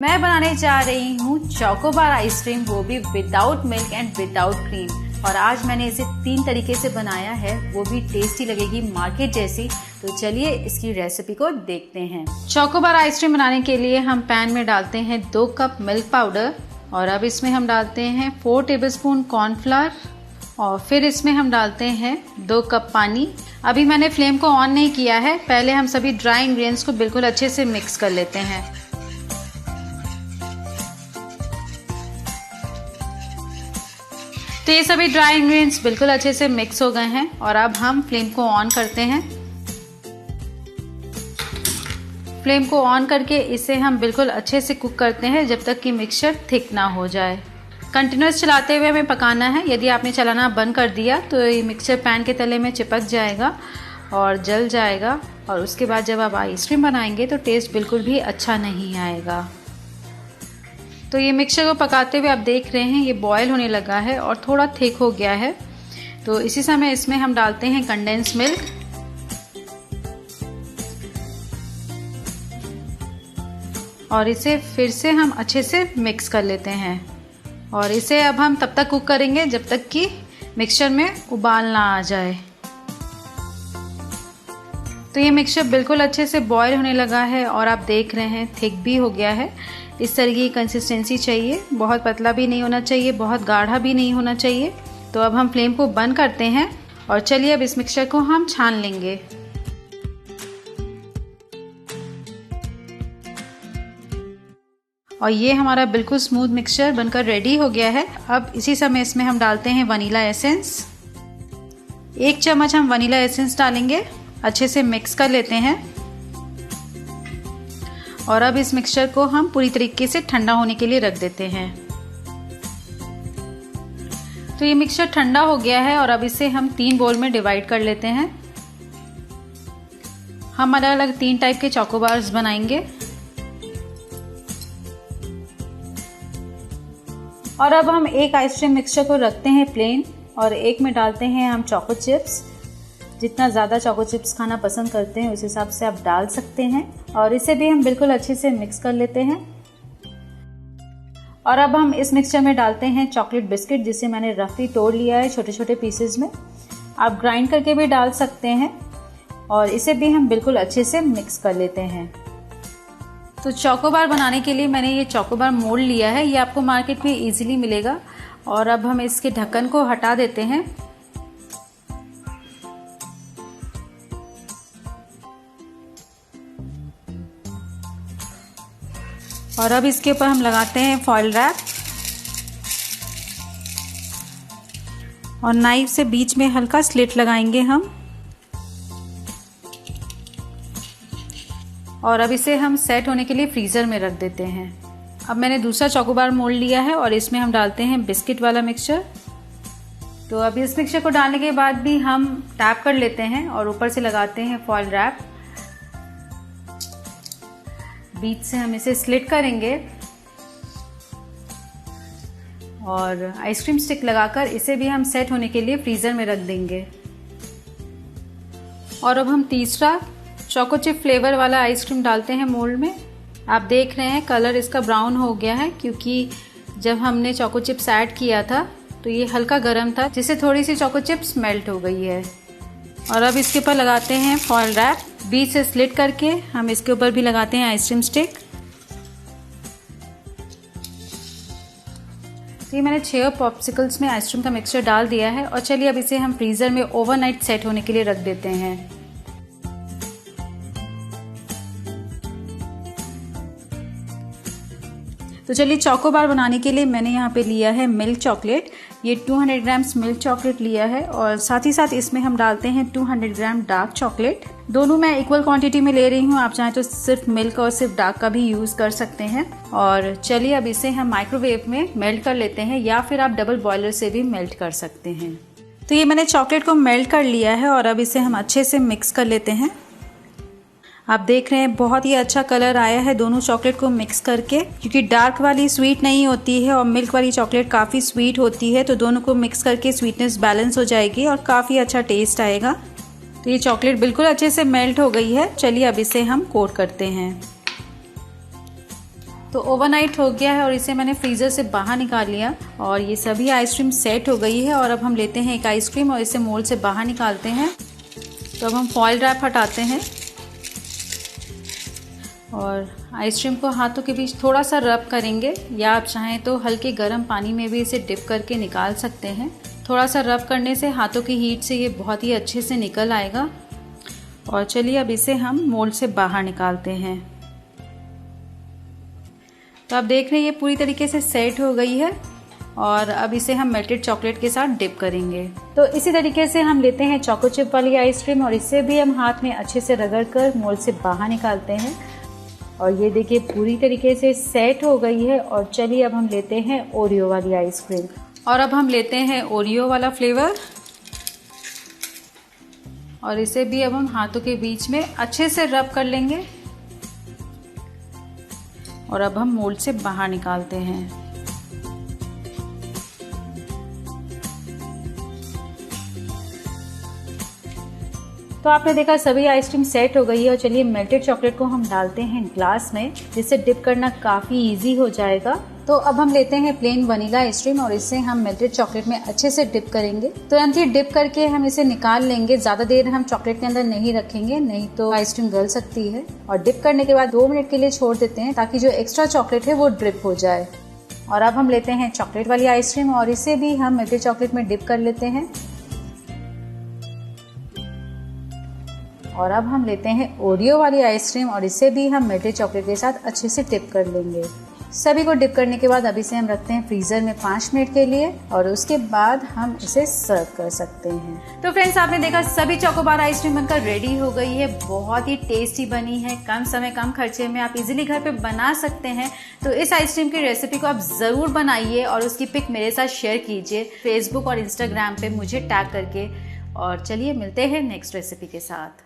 मैं बनाने जा रही हूँ चोकोबार आइसक्रीम, वो भी without milk and without cream. और आज मैंने इसे 3 तरीके से बनाया है, वो भी टेस्टी लगेगी मार्केट जैसी। तो चलिए इसकी रेसिपी को देखते हैं। चोकोबार आइसक्रीम बनाने के लिए हम पैन में डालते हैं 2 कप मिल्क पाउडर और अब इसमें हम डालते हैं 4 टेबलस्पून कॉर्नफ्लावर और फिर इसमें हम डालते हैं 2 कप पानी। अभी मैंने फ्लेम को ऑन नहीं किया है, पहले हम सभी ड्राई इंग्रेडिएंट्स को बिल्कुल अच्छे से मिक्स कर लेते हैं। तो ये सभी ड्राई इंग्रेडिएंट्स बिल्कुल अच्छे से मिक्स हो गए हैं और अब हम फ्लेम को ऑन करते हैं। फ्लेम को ऑन करके इसे हम बिल्कुल अच्छे से कुक करते हैं जब तक कि मिक्सचर थिक ना हो जाए। कंटिन्यूस चलाते हुए हमें पकाना है, यदि आपने चलाना बंद कर दिया तो ये मिक्सचर पैन के तले में चिपक जाएगा और जल जाएगा और उसके बाद जब आप आइसक्रीम बनाएंगे तो टेस्ट बिल्कुल भी अच्छा नहीं आएगा। तो ये मिक्सचर को पकाते हुए आप देख रहे हैं ये बॉयल होने लगा है और थोड़ा थिक हो गया है। तो इसी समय इसमें हम डालते हैं कंडेंस मिल्क और इसे फिर से हम अच्छे से मिक्स कर लेते हैं और इसे अब हम तब तक कुक करेंगे जब तक कि मिक्सचर में उबाल ना आ जाए। तो ये मिक्सचर बिल्कुल अच्छे से बॉयल होने लगा है और आप देख रहे हैं थिक भी हो गया है। इस तरह की कंसिस्टेंसी चाहिए, बहुत पतला भी नहीं होना चाहिए, बहुत गाढ़ा भी नहीं होना चाहिए। तो अब हम फ्लेम को बंद करते हैं और चलिए अब इस मिक्सचर को हम छान लेंगे। और ये हमारा बिल्कुल स्मूथ मिक्सचर बनकर रेडी हो गया है। अब इसी समय इसमें हम डालते हैं वनीला एसेंस। 1 चम्मच हम वनीला एसेंस डालेंगे, अच्छे से मिक्स कर लेते हैं और अब इस मिक्सचर को हम पूरी तरीके से ठंडा होने के लिए रख देते हैं। तो ये मिक्सचर ठंडा हो गया है और अब इसे हम 3 बोल में डिवाइड कर लेते हैं। हम अलग अलग 3 टाइप के चोकोबार्स बनाएंगे और अब हम एक आइसक्रीम मिक्सचर को रखते हैं प्लेन और एक में डालते हैं हम चोको चिप्स। जितना ज़्यादा चोको चिप्स खाना पसंद करते हैं उस हिसाब से आप डाल सकते हैं और इसे भी हम बिल्कुल अच्छे से मिक्स कर लेते हैं। और अब हम इस मिक्सचर में डालते हैं चॉकलेट बिस्किट, जिसे मैंने रफली तोड़ लिया है छोटे छोटे पीसेस में। आप ग्राइंड करके भी डाल सकते हैं और इसे भी हम बिल्कुल अच्छे से मिक्स कर लेते हैं। तो चोकोबार बनाने के लिए मैंने ये चोकोबार मोल्ड लिया है, ये आपको मार्केट में इजीली मिलेगा। और अब हम इसके ढक्कन को हटा देते हैं और अब इसके ऊपर हम लगाते हैं फॉइल रैप और नाइफ से बीच में हल्का स्लिट लगाएंगे हम। और अब इसे हम सेट होने के लिए फ्रीज़र में रख देते हैं। अब मैंने दूसरा चोकोबार मोल्ड लिया है और इसमें हम डालते हैं बिस्किट वाला मिक्सचर। तो अब इस मिक्सचर को डालने के बाद भी हम टैप कर लेते हैं और ऊपर से लगाते हैं फॉइल रैप। बीच से हम इसे स्लिट करेंगे और आइसक्रीम स्टिक लगाकर इसे भी हम सेट होने के लिए फ्रीज़र में रख देंगे। और अब हम तीसरा चोको चिप फ्लेवर वाला आइसक्रीम डालते हैं मोल्ड में। आप देख रहे हैं कलर इसका ब्राउन हो गया है, क्योंकि जब हमने चोको चिप्स ऐड किया था तो ये हल्का गर्म था, जिससे थोड़ी सी चोको चिप्स मेल्ट हो गई है। और अब इसके ऊपर लगाते हैं फॉइल रैप, बीच से स्लिट करके हम इसके ऊपर भी लगाते हैं आइसक्रीम स्टिक। तो ये मैंने 6 पॉप्सिकल्स में आइसक्रीम का मिक्सचर डाल दिया है और चलिए अब इसे हम फ्रीज़र में ओवरनाइट सेट होने के लिए रख देते हैं। तो चलिए चोकोबार बनाने के लिए मैंने यहाँ पे लिया है मिल्क चॉकलेट। ये 200 ग्राम्स मिल्क चॉकलेट लिया है और साथ ही साथ इसमें हम डालते हैं 200 ग्राम डार्क चॉकलेट। दोनों मैं इक्वल क्वांटिटी में ले रही हूँ, आप चाहें तो सिर्फ मिल्क और सिर्फ डार्क का भी यूज़ कर सकते हैं। और चलिए अब इसे हम माइक्रोवेव में मेल्ट कर लेते हैं या फिर आप डबल बॉयलर से भी मेल्ट कर सकते हैं। तो ये मैंने चॉकलेट को मेल्ट कर लिया है और अब इसे हम अच्छे से मिक्स कर लेते हैं। आप देख रहे हैं बहुत ही अच्छा कलर आया है दोनों चॉकलेट को मिक्स करके, क्योंकि डार्क वाली स्वीट नहीं होती है और मिल्क वाली चॉकलेट काफ़ी स्वीट होती है। तो दोनों को मिक्स करके स्वीटनेस बैलेंस हो जाएगी और काफ़ी अच्छा टेस्ट आएगा। तो ये चॉकलेट बिल्कुल अच्छे से मेल्ट हो गई है। चलिए अब इसे हम कोट करते हैं। तो ओवरनाइट हो गया है और इसे मैंने फ्रीज़र से बाहर निकाल लिया और ये सभी आइसक्रीम सेट हो गई है। और अब हम लेते हैं एक आइसक्रीम और इसे मोल्ड से बाहर निकालते हैं। तो अब हम फॉइल रैप हटाते हैं और आइसक्रीम को हाथों के बीच थोड़ा सा रब करेंगे, या आप चाहें तो हल्के गर्म पानी में भी इसे डिप करके निकाल सकते हैं। थोड़ा सा रब करने से हाथों की हीट से ये बहुत ही अच्छे से निकल आएगा। और चलिए अब इसे हम मोल्ड से बाहर निकालते हैं। तो आप देख रहे हैं ये पूरी तरीके से सेट हो गई है और अब इसे हम मेल्टेड चॉकलेट के साथ डिप करेंगे। तो इसी तरीके से हम लेते हैं चोको चिप वाली आइसक्रीम और इसे भी हम हाथ में अच्छे से रगड़ कर मोल्ड से बाहर निकालते हैं। और ये देखिए पूरी तरीके से सेट हो गई है। और चलिए अब हम लेते हैं ओरियो वाली आइसक्रीम और अब हम लेते हैं ओरियो वाला फ्लेवर और इसे भी अब हम हाथों के बीच में अच्छे से रब कर लेंगे और अब हम मोल्ड से बाहर निकालते हैं। तो आपने देखा सभी आइसक्रीम सेट हो गई है। और चलिए मेल्टेड चॉकलेट को हम डालते हैं ग्लास में, जिससे डिप करना काफ़ी इजी हो जाएगा। तो अब हम लेते हैं प्लेन वनीला आइसक्रीम और इसे हम मेल्टेड चॉकलेट में अच्छे से डिप करेंगे। तुरंत ही डिप करके हम इसे निकाल लेंगे, ज़्यादा देर हम चॉकलेट के अंदर नहीं रखेंगे, नहीं तो आइसक्रीम गल सकती है। और डिप करने के बाद 2 मिनट के लिए छोड़ देते हैं ताकि जो एक्स्ट्रा चॉकलेट है वो ड्रिप हो जाए। और अब हम लेते हैं चॉकलेट वाली आइसक्रीम और इसे भी हम मेल्टेड चॉकलेट में डिप कर लेते हैं। और अब हम लेते हैं ओरियो वाली आइसक्रीम और इसे भी हम मेल्टेड चॉकलेट के साथ अच्छे से डिप कर लेंगे। सभी को डिप करने के बाद अब इसे हम रखते हैं फ्रीजर में 5 मिनट के लिए और उसके बाद हम इसे सर्व कर सकते हैं। तो फ्रेंड्स आपने देखा सभी चोकोबार आइसक्रीम बनकर रेडी हो गई है। बहुत ही टेस्टी बनी है, कम समय कम खर्चे में आप इजीली घर पे बना सकते हैं। तो इस आइसक्रीम की रेसिपी को आप जरूर बनाइए और उसकी पिक मेरे साथ शेयर कीजिए फेसबुक और इंस्टाग्राम पे मुझे टैग करके। और चलिए मिलते हैं नेक्स्ट रेसिपी के साथ।